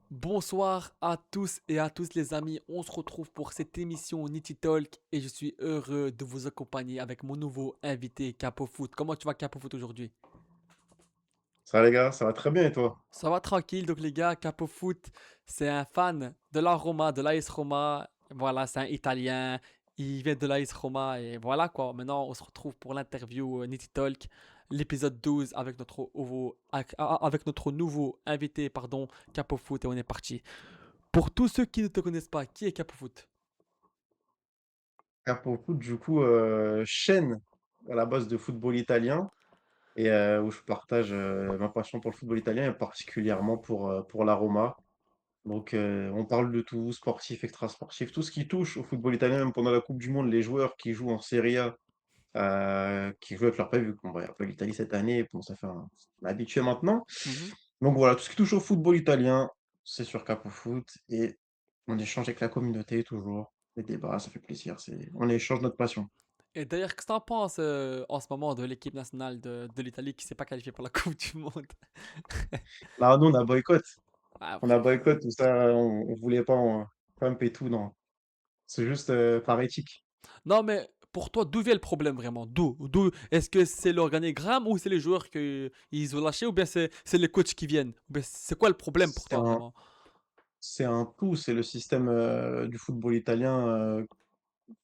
Bonsoir à tous et à tous les amis, on se retrouve pour cette émission Nitty Talk et je suis heureux de vous accompagner avec mon nouveau invité Capo Foot. Comment tu vas Capo Foot aujourd'hui? Ça va les gars, ça va très bien et toi? Ça va tranquille, donc les gars, Capo Foot, c'est un fan de la Roma, de l'AS Roma. Voilà, c'est un Italien, il vient de l'AS Roma et voilà quoi. Maintenant, on se retrouve pour l'interview Nitty Talk, l'épisode 12 avec notre nouveau invité, pardon, Capo Foot et on est parti. Pour tous ceux qui ne te connaissent pas, qui est Capo Foot? Car pour le coup, du coup, chaîne à la base de football italien et où je partage, ma passion pour le football italien et particulièrement pour la Roma. Donc on parle de tout, sportif, extrasportif, tout ce qui touche au football italien, même pendant la coupe du monde, les joueurs qui jouent en Serie A, qui jouent avec leur pays, vu qu'on va appeler l'Italie cette année, bon ça fait un on est habitué maintenant. Mhm. Donc voilà, tout ce qui touche au football italien, c'est sur Capo Foot et on échange avec la communauté toujours. Les débats, ça fait plaisir, on échange notre passion. Et d'ailleurs, qu'est-ce que t'en penses en ce moment de l'équipe nationale de l'Italie qui s'est pas qualifiée pour la Coupe du Monde? Là, nous, on a boycott. Ah, On a frère. boycott tout ça, on voulait pas Trump et tout, non. C'est juste, par éthique. Non, mais pour toi, d'où vient le problème vraiment? D'où? Est-ce que c'est l'organigramme ou c'est les joueurs qui ils ont lâché ou bien c'est les coachs qui viennent? Ou bien c'est quoi le problème pour C'est toi un vraiment? c'est un tout, c'est le système, du football italien,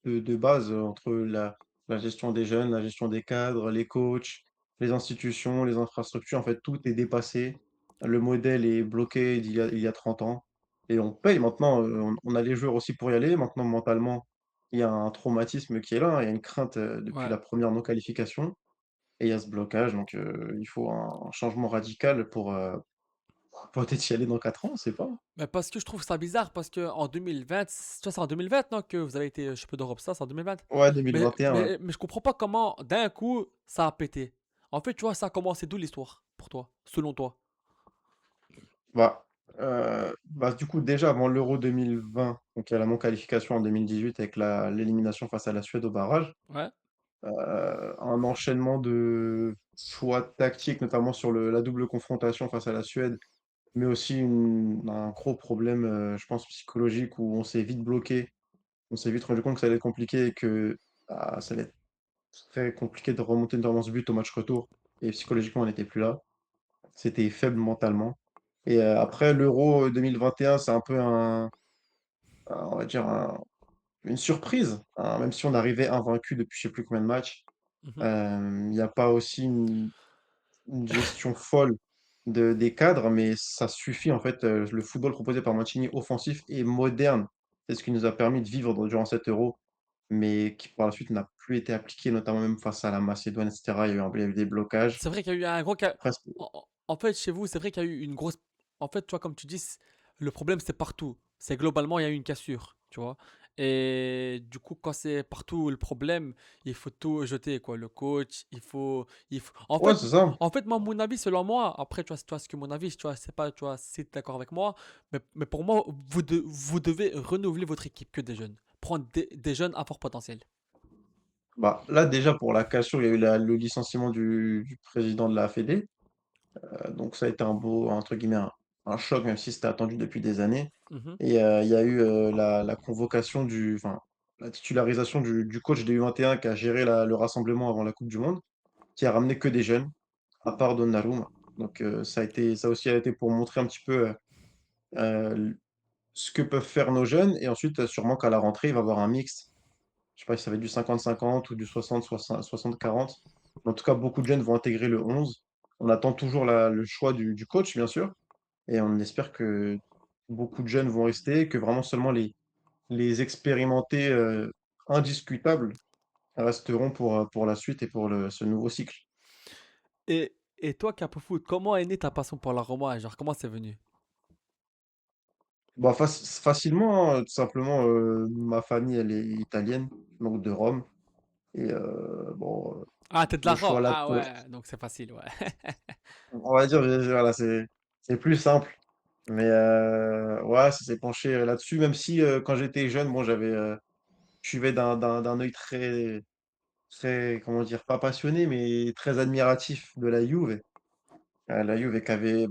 de base, entre la gestion des jeunes, la gestion des cadres, les coachs, les institutions, les infrastructures, en fait, tout est dépassé. Le modèle est bloqué d'il y a 30 ans et on paye maintenant, on a les joueurs aussi pour y aller. Maintenant, mentalement, il y a un traumatisme qui est là, il y a une crainte, depuis Ouais. la première non qualification et il y a ce blocage donc il faut un changement radical pour peut-être y aller dans 4 ans, on sait pas. Mais parce que je trouve ça bizarre, parce que en 2020, ça c'est en 2020, non, que vous avez été champion d'Europe, ça c'est en 2020. Ouais, Mais, 2021, ouais. mais je comprends pas comment d'un coup ça a pété. En fait, tu vois, ça a commencé d'où l'histoire pour toi, selon toi? Du coup, déjà avant l'Euro 2020, donc il y a la non-qualification en 2018 avec l'élimination face à la Suède au barrage. Ouais. Un enchaînement de choix tactiques, notamment sur la double confrontation face à la Suède, mais aussi un gros problème, je pense psychologique où on s'est vite bloqué. On s'est vite rendu compte que ça allait être compliqué et que, ça allait être très compliqué de remonter devant ce but au match retour et psychologiquement on n'était plus là. C'était faible mentalement et après l'Euro 2021, c'est un peu on va dire une surprise, hein, même si on arrivait invaincu depuis je sais plus combien de matchs. Mhm. Il n'y a pas aussi une gestion folle des cadres, mais ça suffit en fait, le football proposé par Mancini offensif et moderne. C'est ce qui nous a permis de vivre durant cet Euro, mais qui par la suite n'a plus été appliqué, notamment même face à la Macédoine et cetera. Il y a eu des blocages, C'est vrai qu'il y a eu un gros. presque En fait, chez vous, c'est vrai qu'il y a eu une grosse. En fait, tu vois, comme tu dis, le problème, c'est partout. C'est globalement, il y a eu une cassure, tu vois. Et du coup, quand c'est partout le problème, il faut tout jeter, quoi. Le coach, il faut. ouais, c'est ça. En fait, moi, mon avis, selon moi, après, tu vois, ce que mon avis, tu vois, c'est pas, tu vois, si tu es d'accord avec moi, mais pour moi, vous devez renouveler votre équipe que des jeunes. Prendre des jeunes à fort potentiel. Là, déjà pour la cassure, il y a eu le licenciement du président de la fédé. Donc ça a été un beau entre guillemets un choc, même si c'était attendu depuis des années Mhm. et il y a eu, la convocation la titularisation du coach des U21 qui a géré le rassemblement avant la coupe du monde, qui a ramené que des jeunes, à part Donnarumma. Donc ça aussi a été pour montrer un petit peu, l ce que peuvent faire nos jeunes et ensuite, sûrement qu'à la rentrée, il va y avoir un mixte. Je sais pas si ça va être du 50-50 ou du 60-40. En tout cas, beaucoup de jeunes vont intégrer le 11. On attend toujours le choix du coach, bien sûr. Et on espère que beaucoup de jeunes vont rester, que vraiment seulement les expérimentés, indiscutables resteront pour la suite et pour ce nouveau cycle. Et toi, Capo Foot, comment est née ta passion pour la Roma? Genre, comment c'est venu? Facilement, hein, tout simplement, ma famille, elle est italienne, donc de Rome et Ah, t'es de la le Rome. choix là Ah ouais, donc c'est facile, ouais. on va dire, voilà, c'est plus simple. Mais ouais, ça s'est penché, là-dessus, même si, quand j'étais jeune, bon, je suivais d'un œil très, comment dire? Pas passionné, mais très admiratif de la Juve. La Juve qui avait,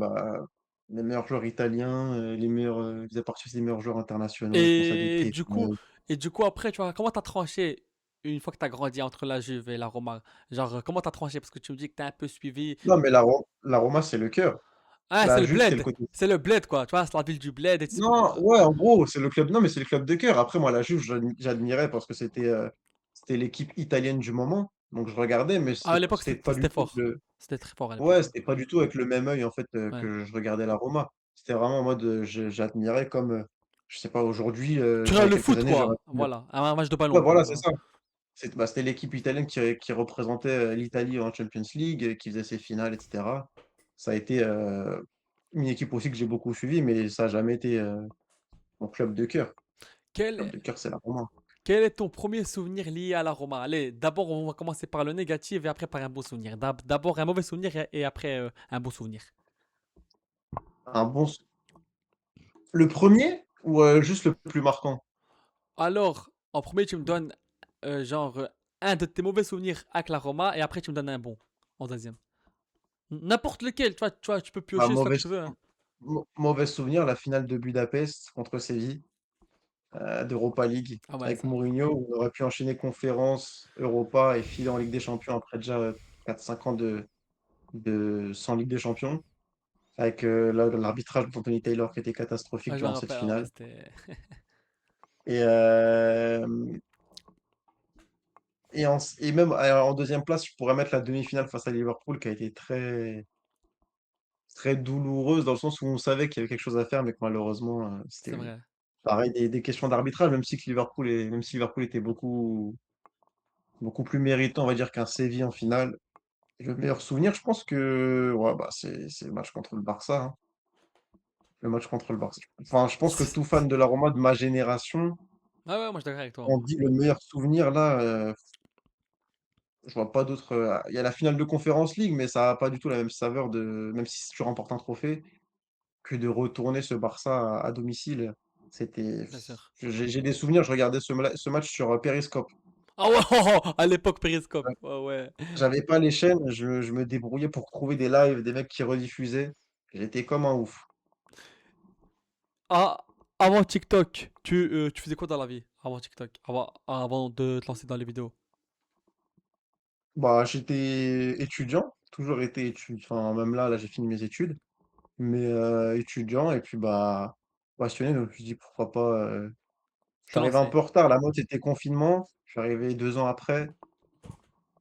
les meilleurs joueurs italiens, les meilleurs, ils faisaient partie aussi des meilleurs joueurs internationaux. Je pense à des Et Tevez. du coup, et du coup après, tu vois, comment t'as tranché une fois que t'as grandi entre la Juve et la Roma? Genre, comment t'as tranché? Parce que tu me dis que t'as un peu suivi. Non, mais la Roma, c'est le cœur. Ah, c'est La le Juve, c'est le bled. côté. C'est le bled, quoi. Tu vois, c'est la ville du bled et tu Non, ouais, en gros, c'est le club, non, mais c'est le club de cœur. Après, moi, la Juve, j'admirais parce que c'était l'équipe italienne du moment. Donc, je regardais, mais Ah, à l'époque, c'était pas du c'était tout fort. C'était très fort à l'époque, ouais, ouais. c'était pas du tout avec le même œil, en fait, Ouais. que je regardais la Roma. C'était vraiment en mode, j'admirais comme, je sais pas, aujourd'hui, Tu il y a regardes le quelques foot, années, j'aurais quoi. pu. Voilà. Un match de Ouais, ballon, quoi. voilà, Tu c'est vois. ça. C'était l'équipe italienne qui représentait, l'Italie en Champions League, qui faisait ses finales et cetera. Ça a été, une équipe aussi que j'ai beaucoup suivie, mais ça a jamais été, mon club de cœur. Club Quel, de cœur, c'est la Roma. quel est ton premier souvenir lié à la Roma? Allez, d'abord, on va commencer par le négatif et après par un beau souvenir. D'abord un mauvais souvenir et après un beau souvenir. Un bon s Le premier ou, juste le plus marquant? Alors, en premier, tu me donnes genre un de tes mauvais souvenirs avec la Roma et après tu me donnes un bon en deuxième. N'importe lequel, tu vois, tu peux Bah, piocher celui que tu veux, hein. mauvais souvenir, la finale de Budapest contre Séville, d'Europa League Ah ouais, avec ça. Mourinho, où on aurait pu enchaîner conférence, Europa et filer en Ligue des Champions après déjà, 4-5 ans sans Ligue des Champions. Avec, l'arbitrage d'Anthony Taylor qui était catastrophique Ouais, je me durant cette rappelle, ah ouais, finale. c'était. Et et même, en 2e place, je pourrais mettre la demi-finale face à Liverpool qui a été très très douloureuse dans le sens où on savait qu'il y avait quelque chose à faire, mais que malheureusement, C'est c'était vrai. pareil des questions d'arbitrage, même si Liverpool était beaucoup plus méritant, on va dire, qu'un Séville en finale. Et le meilleur souvenir, je pense que, ouais, bah, c'est le match contre le Barça, hein. Le match contre le Barça. Enfin, je pense que tout fan de la Roma de ma génération, Ah ouais, moi je suis d'accord avec toi. on dit le meilleur souvenir là, je vois pas d'autres, il y a la finale de Conference League, mais ça a pas du tout la même saveur de même si tu remportes un trophée, que de retourner ce Barça à domicile. C'était Bien sûr. j'ai des souvenirs, je regardais ce match sur, Periscope. Ah ouais, oh, oh, à l'époque Periscope. Ouais. Ouais, ouais. J'avais pas les chaînes, je me débrouillais pour trouver des lives, des mecs qui rediffusaient. J'étais comme un ouf. Ah, avant TikTok, tu faisais quoi dans la vie? Avant TikTok, avant de te lancer dans les vidéos. Bah, j'étais étudiant, toujours été enfin, même là, j'ai fini mes études, mais étudiant et puis, bah, passionné, donc je me suis dit: «Pourquoi pas», je suis Te arrivé un lancer. peu en retard, la mode c'était confinement, je suis arrivé 2 ans après.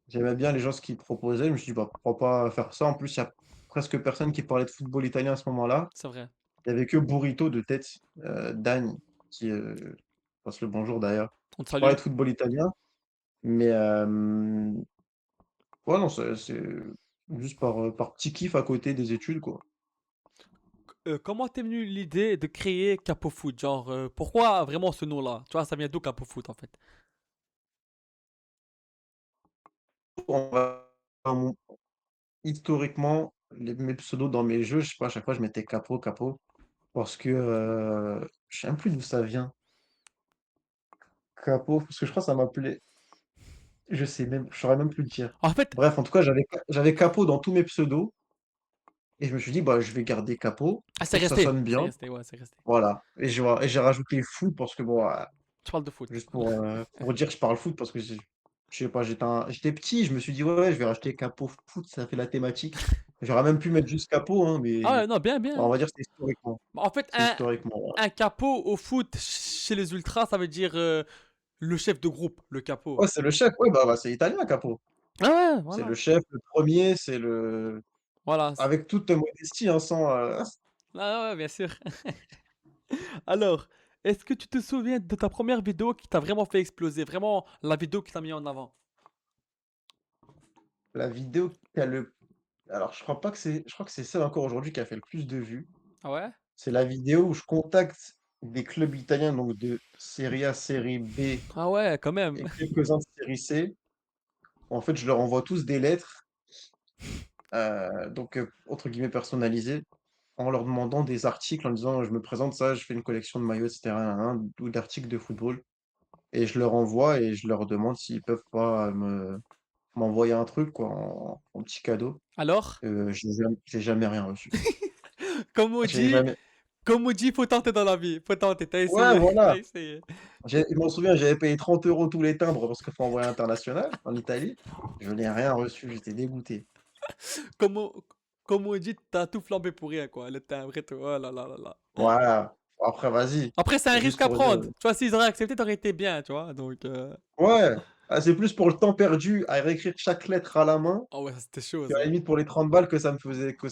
J'aimais bien les gens ce qu'ils proposaient, je me suis dit: «Bah, pourquoi pas faire ça?» En plus, il y a presque personne qui parlait de football italien à ce moment-là. C'est vrai. Il y avait que Burrito de tête, Dagne qui, passe le bonjour d'ailleurs, On te qui parlait salue. de football italien, mais ouais, non, c'est juste par petit kiff à côté des études, quoi. Comment t'es venu l'idée de créer Capo Foot? Genre, pourquoi vraiment ce nom-là? Tu vois, ça vient d'où Capo Foot en fait? On va mon Historiquement, mes pseudos dans mes jeux, je sais pas, à chaque fois je mettais Capo, Capo parce que, je sais même plus d'où ça vient. Capo, parce que je crois que ça m'appelait je saurais même plus te dire. En fait, Bref, en tout cas, j'avais Capo dans tous mes pseudos et je me suis dit: «Bah, je vais garder Capo ah, c'est pour que ça resté. sonne C'est bien». resté, ouais, c'est resté. Voilà et j'ai rajouté foot parce que bon, Tu parles de foot. juste pour dire que je parle foot parce que je sais pas, j'étais petit, je me suis dit: «Ouais, ouais, je vais racheter Capo foot, ça fait la thématique». J'aurais même pu mettre juste Capo, hein, Ah mais ouais, non, bien, on bien. va dire que c'est historiquement. Bah, en fait, C'est historiquement, voilà. un capo au foot chez les ultras, ça veut dire le chef de groupe, le capo. Ouais, c'est le chef, ouais, bah, c'est italien Capo. Ah ouais, C'est voilà. le chef, le premier, c'est le Voilà. avec toute modestie, hein, sans, Ah ouais, bien sûr. Alors, est-ce que tu te souviens de ta première vidéo qui t'a vraiment fait exploser? Vraiment la vidéo qui t'a mis en avant? la vidéo qui a le alors je crois que c'est celle encore aujourd'hui qui a fait le plus de vues. Ah ouais? C'est la vidéo où je contacte des clubs italiens, donc de Serie A, Serie B Ah ouais, quand même. et quelques-uns de Série C. En fait, je leur envoie tous des lettres, donc entre guillemets «personnalisées», en leur demandant des articles, en disant: «Je me présente, ça, je fais une collection de maillots et cetera, nin ou d'articles de football» et je leur envoie et je leur demande s'ils peuvent pas m'envoyer un truc quoi en petit cadeau. Alors? J'ai jamais rien reçu. Comme on J'ai dit, jamais comme on dit, faut tenter dans la vie. Faut tenter. T'as ouais, essayé. T'as voilà. essayé. Je m'en souviens, j'avais payé 30 € tous les timbres parce qu'il faut envoyer à l'international, en Italie. Je n'ai rien reçu, j'étais dégoûté. Comme on, comme on dit, t'as tout flambé pour rien, quoi. Le timbre et tout. Oh là là là là. Voilà. Après, vas-y, Après, c'est un c'est risque juste à pour dire prendre. Tu vois, s'ils auraient accepté, t'aurais été bien, tu vois. Donc, ouais, ah, c'est plus pour le temps perdu à réécrire chaque lettre à la main, oh ouais, c'était chaud, qu'à la ça. limite pour les 30 balles que ça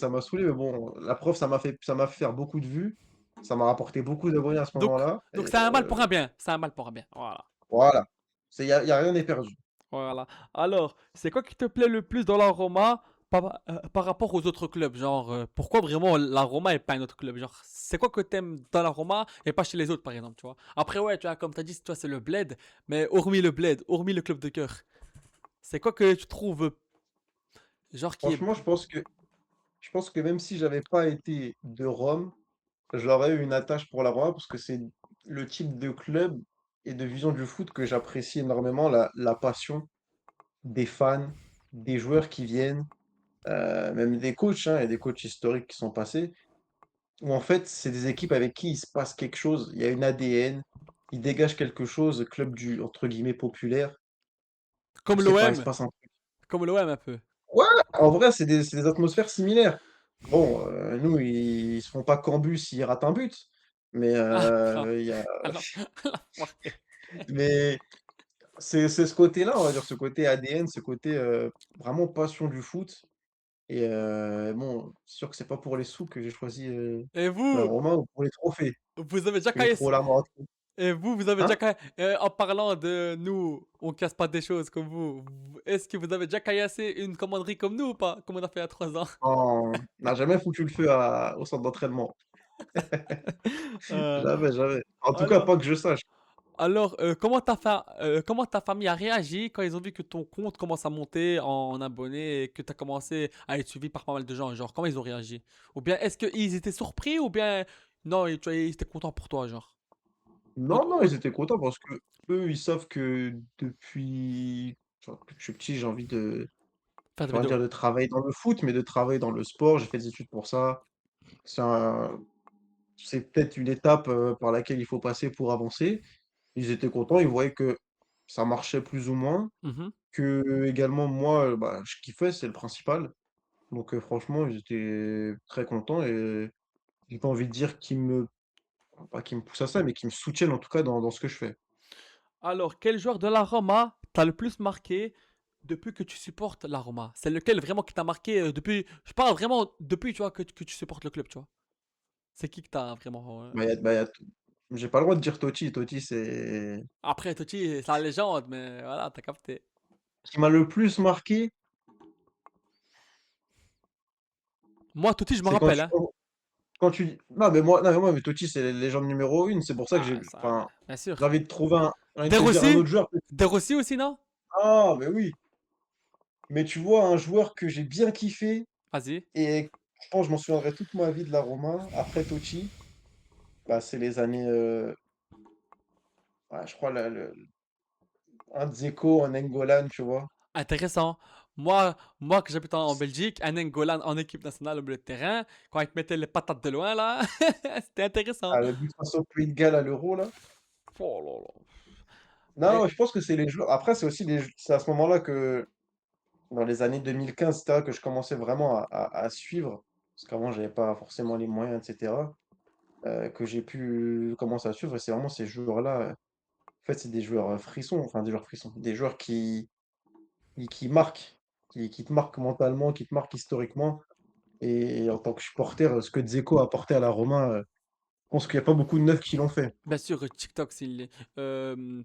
m'a saoulé. Mais bon, la prof, ça m'a fait faire beaucoup de vues. Ça m'a rapporté beaucoup d'abonnés à ce Donc, moment-là donc et c'est un mal pour un bien. C'est un mal pour un bien. Voilà. voilà. Il y a rien n'est perdu. Voilà. Alors, c'est quoi qui te plaît le plus dans la Roma par rapport aux autres clubs? Genre, pourquoi vraiment la Roma et pas un autre club? Genre, c'est quoi que t'aimes dans la Roma et pas chez les autres, par exemple, tu vois? Après, ouais, tu vois, comme t'as dit, toi, c'est le bled, mais hormis le bled, hormis le club de cœur, c'est quoi que tu trouves, genre, qui est... Franchement, je pense que même si j'avais pas été de Rome, j'aurais eu une attache pour la Roma parce que c'est le type de club et de vision du foot que j'apprécie énormément, la passion des fans, des joueurs qui viennent, même des coachs, hein, il y a des coachs historiques qui sont passés, où en fait, c'est des équipes avec qui il se passe quelque chose. Il y a une ADN, ils dégagent quelque chose, club du entre guillemets «populaire». Comme Je sais pas, il se l'OM, passe un truc. comme l'OM un peu. Ouais, en vrai, c'est des atmosphères similaires. Bon, nous, ils se font pas Cambus s'ils ratent un but, mais Ah, non, il y a alors, l'enfoiré. mais c'est ce côté-là, on va dire, ce côté ADN, ce côté, vraiment passion du foot et bon, c'est sûr que c'est pas pour les sous que j'ai choisi, Et la vous, Roma ou pour les trophées, vous avez parce déjà que j'ai caillé... trop la main. Et vous, vous avez déjà... Hein? En parlant de nous, on casse pas des choses comme vous. Est-ce que vous avez déjà caillassé une commanderie comme nous ou pas? Comme on a fait il y a 3 ans. On n'a jamais foutu le feu au centre d'entraînement. Euh, Jamais, jamais. En tout cas, alors, pas que je sache. comment ta famille a réagi quand ils ont vu que ton compte commence à monter en abonnés et que tu as commencé à être suivi par pas mal de gens? Genre, comment ils ont réagi? Ou bien, est-ce qu'ils étaient surpris ou bien, non, tu vois, ils étaient contents pour toi, genre? Non, non, ils étaient contents parce qu'eux, ils savent que depuis enfin, depuis que je suis petit, j'ai envie de Faire des j'ai envie de vidéos. dire de travailler dans le foot, mais de travailler dans le sport. J'ai fait des études pour ça. C'est un c'est peut-être une étape, par laquelle il faut passer pour avancer. Ils étaient contents, ils voyaient que ça marchait plus ou moins, Mhm. que également moi, bah, je kiffais, c'est le principal. Donc franchement, ils étaient très contents et j'ai pas envie de dire pas qu'ils me poussent à ça, mais qu'ils me soutiennent en tout cas dans ce que je fais. Alors, quel joueur de la Roma t'a le plus marqué depuis que tu supportes la Roma? C'est lequel vraiment qui t'a marqué depuis... Je parle vraiment depuis, tu vois, que tu supportes le club, tu vois. C'est qui que t'as vraiment... Bah, il y a t j'ai pas le droit de dire Totti. Totti, c'est Après, Totti, c'est la légende, mais voilà, t'as capté. ce qui m'a le plus marqué, Moi, Totti, je me c'est quand rappelle, tu hein. quand tu non, mais moi, mais Totti, c'est la légende numéro 1. C'est pour ça que Ah, ça, enfin, bien sûr. j'ai envie de De te dire un Rossi? autre joueur peut De Rossi aussi, non? ah, mais oui, mais tu vois, un joueur que j'ai bien kiffé Vas-y. et je pense que je m'en souviendrai toute ma vie de la Roma, après Totti, bah, c'est les années, ouais, je crois un Dzeko, un Nainggolan, tu vois? Intéressant. Moi que j'habite en Belgique, un N'Golan en équipe nationale au milieu de terrain, quand il te mettait les patates de loin, là, c'était intéressant. Ah, le but face au Pays de Galles à l'Euro, là. Oh là là. Non, Et- je pense que c'est les joueurs après c'est aussi c'est à ce moment-là que dans les années 2015 et cetera, que je commençais vraiment à suivre, parce qu'avant j'avais pas forcément les moyens et cetera, que j'ai pu commencer à suivre et c'est vraiment ces joueurs-là, en fait, c'est des joueurs, frissons, enfin des joueurs frissons, des joueurs qui marquent, qui te marquent mentalement, qui te marquent historiquement et en tant que supporter, ce que Dzeko a apporté à la Roma, je pense qu'il y a pas beaucoup de neufs qui l'ont fait. Bien sûr, TikTok,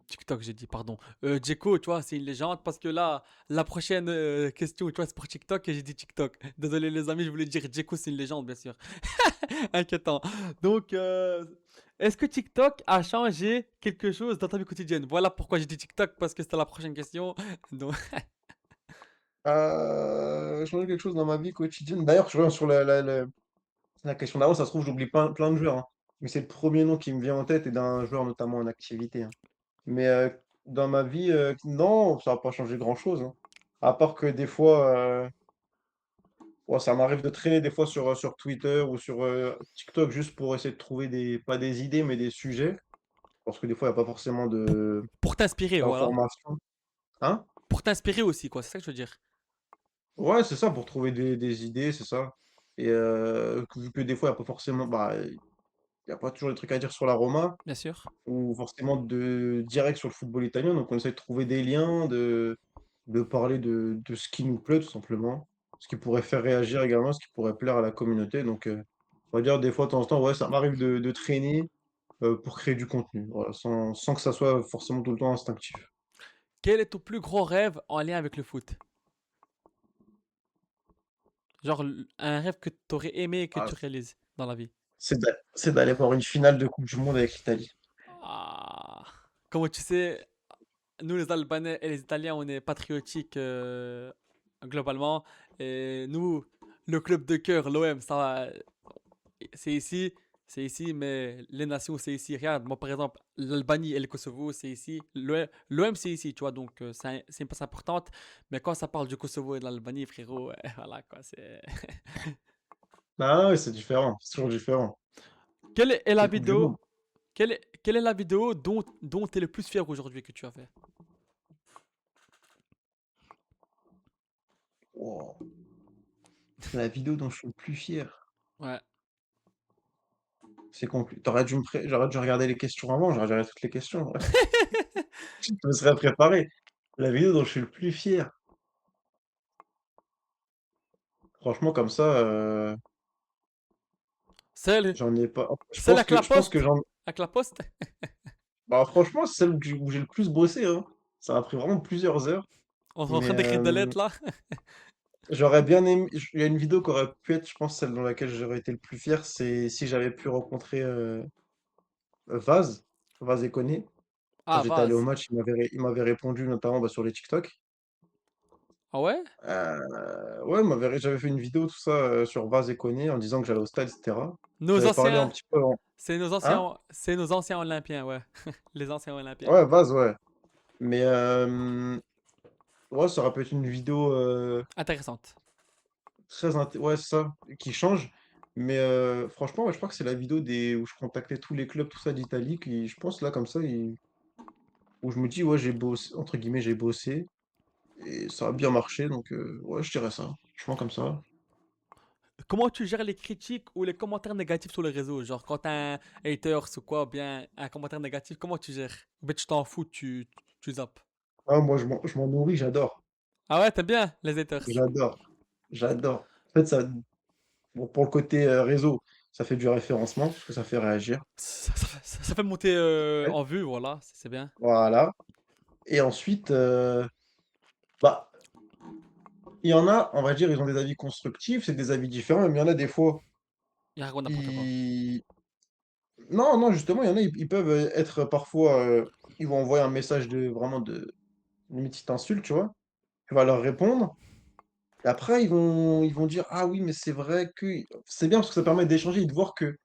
TikTok, j'ai dit, pardon. Djeko, tu vois, c'est une légende parce que là, la prochaine question, tu vois, c'est pour TikTok et j'ai dit TikTok. Désolé les amis, je voulais dire Djeko, c'est une légende, bien sûr. Inquiétant. Donc, est-ce que TikTok a changé quelque chose dans ta vie quotidienne? Voilà pourquoi j'ai dit TikTok parce que c'était la prochaine question. Donc, Changer quelque chose dans ma vie quotidienne. D'ailleurs, je reviens sur la question d'avant, ça se trouve, j'oublie plein de joueurs, hein. Mais c'est le premier nom qui me vient en tête et d'un joueur notamment en activité, hein. Mais, dans ma vie, non, ça a pas changé grand-chose, hein. À part que des fois, Ouais, ça m'arrive de traîner des fois sur Twitter ou sur TikTok juste pour essayer de trouver des pas des idées, mais des sujets, parce que des fois, il y a pas forcément de Pour t'inspirer, voilà. d'informations. Hein? Pour t'inspirer aussi, quoi, c'est ça que je veux dire. Ouais, c'est ça, pour trouver des idées, c'est ça. Et vu que des fois, il y a pas forcément il y a pas toujours des trucs à dire sur la Roma Bien sûr. ou forcément de direct sur le football italien, donc on essaie de trouver des liens, de parler de ce qui nous plaît tout simplement, ce qui pourrait faire réagir également, ce qui pourrait plaire à la communauté, donc on va dire des fois, de temps en temps, ouais, ça m'arrive de traîner, pour créer du contenu, voilà, sans que ça soit forcément tout le temps instinctif. Quel est ton plus gros rêve en lien avec le foot? Genre un rêve que tu aurais aimé que Ah, tu réalises dans la vie. c'est d'aller voir une finale de coupe du monde avec l'Italie. Ah. Comment tu sais, nous les Albanais et les Italiens, on est patriotiques globalement. Et nous, le club de cœur, l'OM, ça, c'est ici, c'est ici, mais les nations, c'est ici. Regarde, moi par exemple, l'Albanie et le Kosovo, c'est ici. L'OM, c'est ici, tu vois, donc c'est une place importante. Mais quand ça parle du Kosovo et de l'Albanie, frérot, voilà quoi, c'est. Ah ouais, c'est différent, c'est toujours différent. Quelle est C'est la une coupe du monde. vidéo, quelle est la vidéo dont tu es le plus fier aujourd'hui que tu as fait? Wouah, la vidéo dont je suis le plus fier. Ouais. C'est compli j'aurais dû regarder les questions avant, j'aurais géré toutes les questions, ouais. Je me serais préparé. La vidéo dont je suis le plus fier, franchement comme ça, Celle, j'en ai pas. celle avec la Je pense que poste? j'en Avec la poste? bah, franchement, c'est celle où j'ai le plus bossé, hein. Ça m'a pris vraiment plusieurs heures, On est en mais train d'écrire des lettres là? j'aurais bien aimé il y a une vidéo qui aurait pu être, je pense, celle dans laquelle j'aurais été le plus fier, c'est si j'avais pu rencontrer, Vaz et Koné. Quand Ah, j'étais allé au vase. match, il m'avait répondu notamment, sur les TikTok. Ah ouais? Ouais, j'avais fait une vidéo tout ça, sur Vaz et Koné en disant que j'allais au stade et cetera. Nos J'avais parlé un anciens, petit peu en hein? c'est nos anciens Olympiens, ouais. Les anciens Olympiens. Ouais, Vaz, ouais. Mais ouais, ça aurait pu être une vidéo, Intéressante. très int ouais, c'est ça, qui change. Mais franchement, ouais, je crois que c'est la vidéo des où je contactais tous les clubs, tout ça d'Italie qui, je pense là, comme ça, où je me dis: «Ouais, j'ai bossé» entre guillemets, «j'ai bossé» et ça a bien marché donc ouais, je dirais ça. Franchement comme ça. Comment tu gères les critiques ou les commentaires négatifs sur les réseaux? Genre quand t'as un hater ou quoi, ou bien un commentaire négatif, comment tu gères? Ou bien tu t'en fous, tu zappes. Ah moi je m'en nourris, j'adore. Ah ouais, t'aimes bien les haters? J'adore, j'adore. En fait, ça bon, pour le côté, réseau, ça fait du référencement parce que ça fait réagir. Ça fait monter Ouais. en vue, voilà, c'est bien. Voilà et ensuite, bah, il y en a, on va dire, ils ont des avis constructifs, c'est des avis différents, mais il y en a des fois, Il raconte n'importe quoi. ils non, non, justement, il y en a, ils peuvent, être parfois, ils vont envoyer un message de vraiment de limite petite insulte, tu vois? Tu vas leur répondre et après ils vont dire: «Ah oui, mais c'est vrai que» c'est bien parce que ça permet d'échanger et de voir que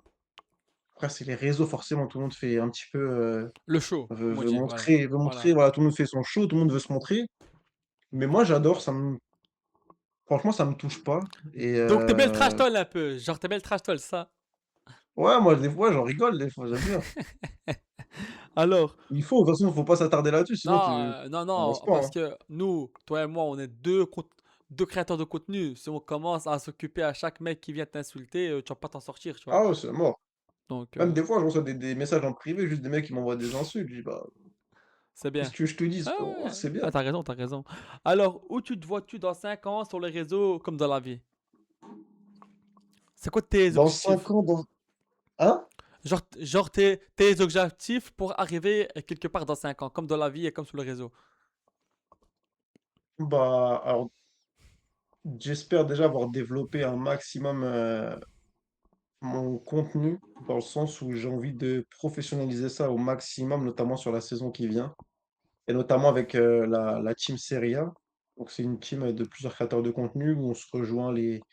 après c'est les réseaux forcément, tout le monde fait un petit peu, Le show, comme on dit, voilà. veut Voilà. montrer, voilà, tout le monde fait son show, tout le monde veut se montrer. Mais moi j'adore, ça me franchement ça me touche pas et Donc t'aimes bien le trash talk un peu, genre t'aimes bien le trash talk, ça? ouais, moi des fois j'en rigole, des fois, j'aime bien. Alors, Il faut, de toute façon, faut pas s'attarder là-dessus, sinon non, tu non, avances non, pas, parce hein. que nous, toi et moi, on est deux créateurs de contenu. Si on commence à s'occuper à chaque mec qui vient t'insulter, tu vas pas t'en sortir, tu vois. Ah ouais, c'est mort. Donc, Même des fois, je reçois des messages en privé, juste des mecs qui m'envoient des insultes, je dis: «Bah, c'est qu'est-ce bien. que tu veux que je te dise, Ah frérot?» Ouais, ouais, c'est bien. ah, t'as raison, t'as raison. Alors, où tu te vois-tu dans 5 ans sur les réseaux comme dans la vie? C'est quoi tes Dans 5 objectifs? ans, dans hein? Genre tes objectifs pour arriver quelque part dans 5 ans, comme dans la vie et comme sur le réseau. Bah, alors, j'espère déjà avoir développé un maximum, mon contenu, dans le sens où j'ai envie de professionnaliser ça au maximum, notamment sur la saison qui vient et notamment avec, la team Serie A. Donc c'est une team, de plusieurs créateurs de contenu où on se rejoint les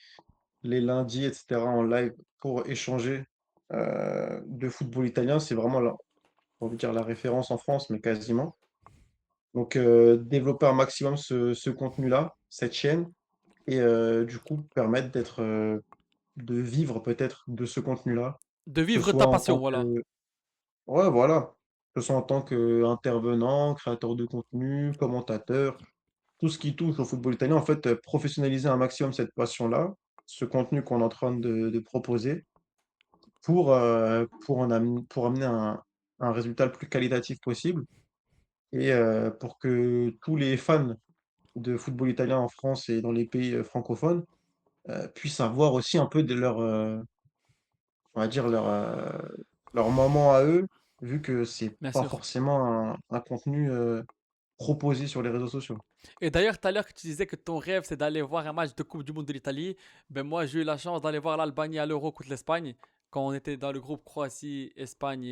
lundis et cetera en live pour échanger, de football italien. C'est vraiment la on va dire la référence en France, mais quasiment. Donc développer un maximum ce contenu-là, cette chaîne et du coup permettre de vivre peut-être de ce contenu-là, De que ce vivre soit ta en passion, tant que voilà. ouais, voilà, que ce soit en tant qu'intervenant, créateur de contenu, commentateur, tout ce qui touche au football italien, en fait, professionnaliser un maximum cette passion-là, ce contenu qu'on est en train de proposer pour amener un résultat le plus qualitatif possible et pour que tous les fans de football italien en France et dans les pays, francophones, puissent avoir aussi un peu de leur, on va dire leur moment à eux, vu que c'est Bien pas sûr. forcément un contenu, proposé sur les réseaux sociaux. Et d'ailleurs, tout à l'heure, que tu disais que ton rêve, c'est d'aller voir un match de Coupe du Monde de l'Italie. Ben moi, j'ai eu la chance d'aller voir l'Albanie à l'Euro contre l'Espagne. Quand on était dans le groupe Croatie, Espagne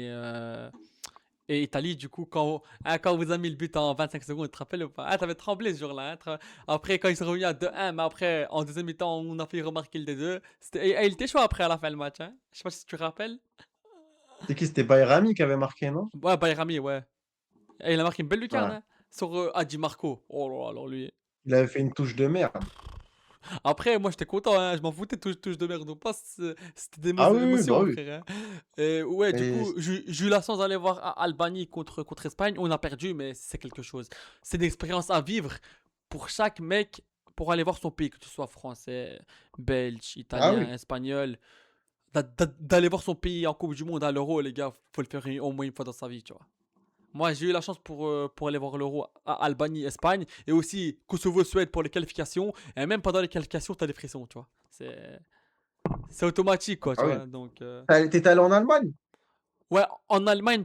et Italie. Du coup, quand vous avez mis le but en 25 secondes, tu te rappelles ou pas? Ah, t'avais tremblé ce jour-là. Après, quand ils sont revenus à 2-1, mais après, en deuxième mi-temps, on a fait remarquer le 2-2. Il était chaud après à la fin le match. Hein. Je sais pas si tu te rappelles. C'est qui? C'était Bayrami qui avait marqué, non? Ouais, Bayrami, ouais. Et il a marqué une belle lucarne Ouais, hein, sur Adi Marco. Oh là là, alors lui. il avait fait une touche de merde. Après, moi j'étais content, hein, je m'en foutais, touche de merde ou pas, c'était des Ah oui, oui, bah émotions, oui, frère. Hein. Et ouais, du mais coup, j'ai eu la chance d'aller voir Albanie contre Espagne. On a perdu, mais c'est quelque chose. C'est une expérience à vivre pour chaque mec pour aller voir son pays, que tu sois français, belge, ah italien, oui, espagnol. D'aller voir son pays en Coupe du Monde à l'Euro, les gars, faut le faire au moins une fois dans sa vie, tu vois. Moi, j'ai eu la chance pour aller voir l'Euro à Albanie, Espagne, et aussi Kosovo, Suède pour les qualifications. Et même pendant les qualifications, t'as des frissons, tu vois. C'est automatique, quoi, tu ah oui. vois. Donc, Tu allé en Allemagne? ouais, en Allemagne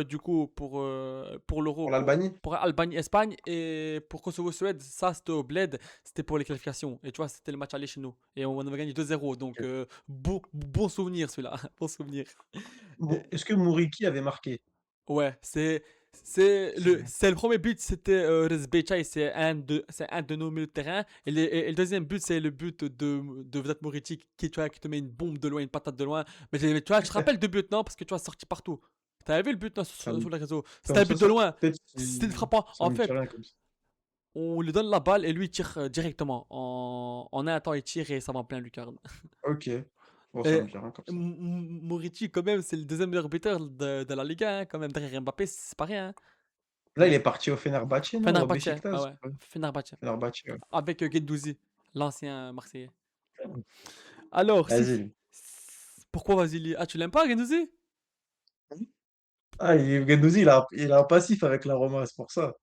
du coup, pour l'Euro, Pour l'Albanie? pour Albanie, Espagne, et pour Kosovo, Suède, ça c'était au Bled, c'était pour les qualifications. Et tu vois, c'était le match aller chez nous. Et on avait gagné 2-0. Donc, OK. bon souvenir celui-là. Bon souvenir. Est-ce que Mouriki avait marqué? Ouais, OK. c'est le premier but, c'était Rezbechai, c'est un de nos milieux de terrain. Et le deuxième but, c'est le but de Vedat Morici qui, tu vois, qui te met une bombe de loin, une patate de loin. Mais tu vois, je te rappelle deux buts, non? Parce que tu as sorti partout. T'avais vu le but non, Ça me sur les réseaux? C'était comme un but de ça loin. peut-être C'était si frappant. ça En me dit fait, rien comme ça. on lui donne la balle et lui il tire directement. En un temps, il tire et ça va en plein lucarne. OK. Bon, ça Et me dit rien comme ça. Morici, quand même, c'est le deuxième meilleur buteur de la Liga, hein, quand même, derrière Mbappé, c'est pas rien. Hein. Là, il est parti au Fenerbahçe, non? Au Fenerbahçe, ouais, Beşiktaş? ouais. Ouais, Fenerbahçe. Fenerbahçe, ouais. Avec Guendouzi, l'ancien Marseillais. Alors, Vas-y. pourquoi Vasili? Ah, tu l'aimes pas, Guendouzi? Ah, Guendouzi, il a un passif avec la Roma, c'est pour ça.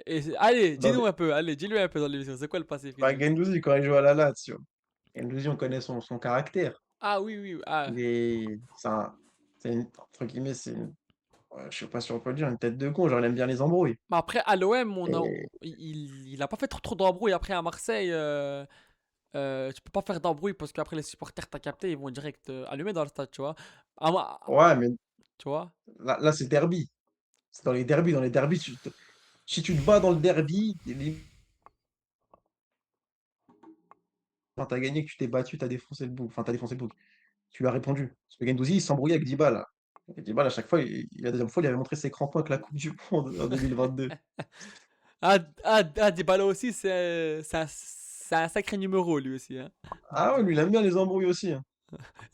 Allez, Dans les dis-nous un peu, allez, dis-lui un peu dans l'émission. C'est quoi le passif, bah, Guendouzi? Guendouzi, quand il joue à la Lazio, Guendouzi, on connaît son caractère. Ah oui, oui, ah. Il est c'est une entre guillemets, ouais, je sais pas si on peut le dire, une tête de con, genre il aime bien les embrouilles Mais après, à l'OM, et il a pas fait trop d'embrouilles. Après, à Marseille, tu peux pas faire d'embrouilles parce qu'après, les supporters, t'as capté, ils vont direct allumer dans le stade, tu vois. ouais, mais Tu vois? là, c'est derby. C'est dans les derbys, si tu te bats dans le derby, quand tu as gagné, que tu t'es battu, tu as défoncé le bouc, enfin, tu as défoncé le bouc. Tu lui as répondu. Parce que Guendouzi, il s'embrouillait avec Dybala. Et Dybala, à chaque fois, la deuxième fois, il avait montré ses crampons avec la coupe du monde en 2022. Dybala aussi, c'est un sacré numéro, lui aussi. Hein. Ah ouais, lui, il aime bien les embrouilles aussi, hein.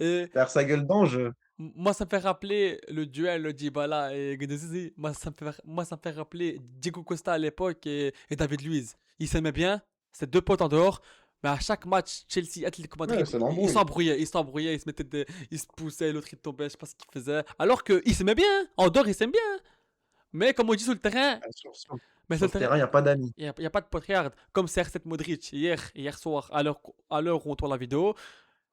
Et Derrière sa gueule d'ange, moi, ça me fait rappeler le duel Dybala et Guendouzi. Moi, ça me fait rappeler Diego Costa à l'époque et David Luiz. Ils s'aimaient bien, c'est deux potes en dehors. Mais à chaque match, Chelsea, Atlético ouais, Madrid, c'est ils l'embrouille. s'embrouillaient, ils se poussaient, l'autre il tombait, je sais pas ce qu'ils faisaient. Alors qu'ils s'aimaient bien, hein. En dehors ils s'aiment bien. Hein. Mais comme on dit sur le terrain, Ah, mais sur sur le le terrain, terrain, il y a pas d'amis. il y a pas de pote. Regarde, comme CR7 Modric, hier soir, à l'heure où on tourne la vidéo,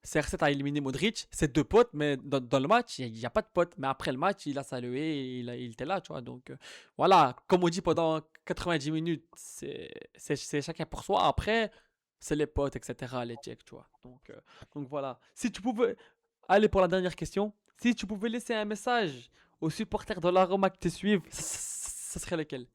CR7 a éliminé Modric, c'est deux potes, mais dans le match, il n'y a pas de pote. Mais après le match, il a salué, il était là, tu vois. Donc voilà, comme on dit pendant 90 minutes, c'est chacun pour soi. Après, c'est les potes, etc., les checks, tu vois. Donc voilà. Si tu pouvais, allez pour la dernière question, si tu pouvais laisser un message aux supporters de la Roma qui te suivent, ça serait lequel?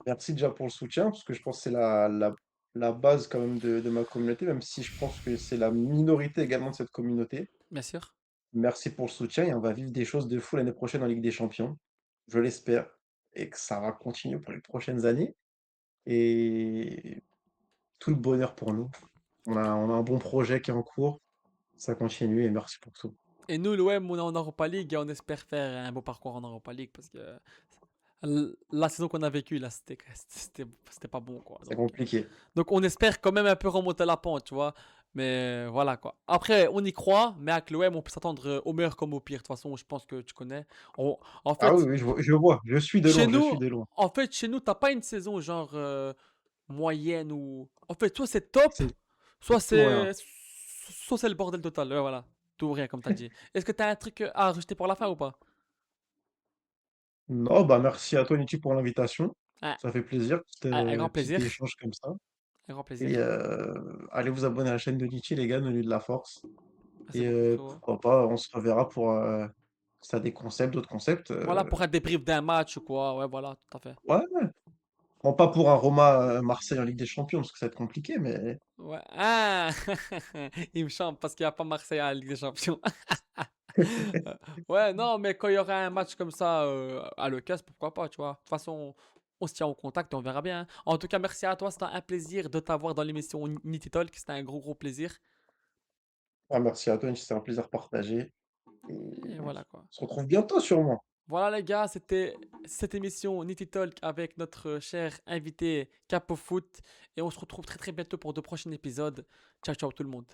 Merci déjà pour le soutien, parce que je pense que c'est la base quand même de ma communauté, même si je pense que c'est la minorité également de cette communauté. Bien sûr. Merci pour le soutien et on va vivre des choses de fou l'année prochaine en Ligue des Champions. Je l'espère et que ça va continuer pour les prochaines années et tout le bonheur pour nous. On a un bon projet qui est en cours, ça continue et merci pour tout. Et nous, l'OM, on est en Europa League et on espère faire un beau parcours en Europa League parce que la saison qu'on a vécue, là, c'était pas bon, quoi. C'est compliqué. Donc on espère quand même un peu remonter la pente, tu vois. Mais voilà, quoi. Après, on y croit, mais avec l'OM, on peut s'attendre au meilleur comme au pire. De toute façon, je pense que tu connais. En Ah oui, fait, oui, je vois, chez je nous, suis de loin. chez nous, t'as pas une saison genre moyenne ou. En fait, soit c'est top, C'est soit tout ou rien. c'est le bordel total. Ouais, voilà. Tout ou rien, comme t'as dit. Est-ce que t'as un truc à rajouter pour la fin ou pas? Non, bah, merci à toi, Niti, pour l'invitation. Un, Ça fait plaisir, un grand petit plaisir. échange comme ça Un grand et plaisir. allez vous abonner à la chaîne de Niti, les gars, donnez-lui de la force Merci et beaucoup, frérot. pourquoi pas, on se reverra pour, si tu des concepts, d'autres concepts, Voilà, pour un débrief d'un match ou quoi. Ouais, voilà, tout à fait. ouais, ouais. Bon, pas pour un Roma, Marseille en Ligue des Champions parce que ça va être compliqué, mais Ouais. Ah. Il me chante parce qu'il n'y a pas Marseille à la Ligue des Champions. Ouais, non, mais quand il y aura un match comme ça à l'occasion, pourquoi pas, tu vois. De toute façon, on se tient au contact et on verra bien. En tout cas, merci à toi. C'était un plaisir de t'avoir dans l'émission Nitty Talk. C'était un gros, gros plaisir. merci à toi, Niti, c'était un plaisir partagé et Et on voilà, quoi. se retrouve bientôt sûrement. Voilà, les gars, c'était cette émission Nitty Talk avec notre cher invité Capo Foot. Et on se retrouve très, très bientôt pour de prochains épisodes. Ciao, ciao, tout le monde.